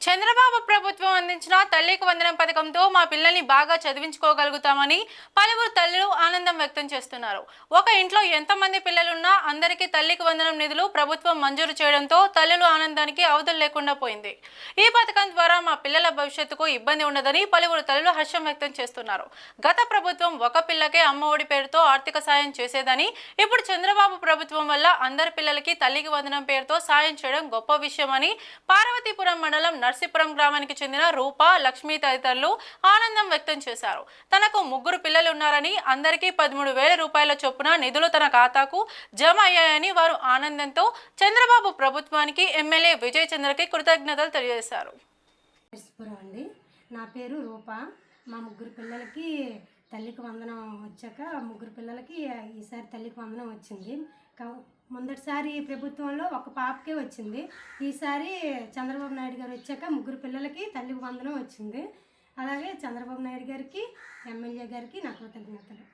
చంద్రబాబు ప్రభుత్వం అందించిన తల్లికి వందనం పథకంతో మా పిల్లల్ని బాగా చదివించుకోగలుగుతామని పలువురు తల్లులు ఆనందం వ్యక్తం చేస్తున్నారు. ఒక ఇంట్లో ఎంతమంది పిల్లలున్నా అందరికీ తల్లికి వందనం నిధులు ప్రభుత్వం మంజూరు చేయడంతో తల్లులు ఆనందానికి అవధులు లేకుండా పోయింది. ఈ పథకం ద్వారా మా పిల్లల భవిష్యత్తుకు ఇబ్బంది ఉండదని పలువురు తల్లులు హర్షం వ్యక్తం చేస్తున్నారు. గత ప్రభుత్వం ఒక పిల్లకే అమ్మఒడి పేరుతో ఆర్థిక సాయం చేసేదని, ఇప్పుడు చంద్రబాబు ప్రభుత్వం వల్ల అందరి పిల్లలకి తల్లికి వందనం పేరుతో సాయం చేయడం గొప్ప విషయమని పార్వతీపురం మండలం నర్సీపురం గ్రామానికి చెందిన రూప, లక్ష్మి తదితరులు ఆనందం వ్యక్తం చేశారు. తనకు ముగ్గురు పిల్లలు ఉన్నారని, అందరికీ 13,000 రూపాయల చొప్పున నిధులు తన ఖాతాకు జమ అయ్యాయని వారు ఆనందంతో చంద్రబాబు ప్రభుత్వానికి ఎమ్మెల్యే విజయ్ చంద్రకి కృతజ్ఞతలు తెలియజేశారు. అండి, నా పేరు రూప. మా ముగ్గురు పిల్లలకి తల్లికి వందనం వచ్చాక ముగ్గురు పిల్లలకి ఈసారి తల్లికి వందనం వచ్చింది. మొదటిసారి ప్రభుత్వంలో ఒక పాపకే వచ్చింది. ఈసారి చంద్రబాబు నాయుడు గారు వచ్చాక ముగ్గురు పిల్లలకి తల్లికి వందనం వచ్చింది. అలాగే చంద్రబాబు నాయుడు గారికి, ఎమ్మెల్యే గారికి నా కృతజ్ఞతలు.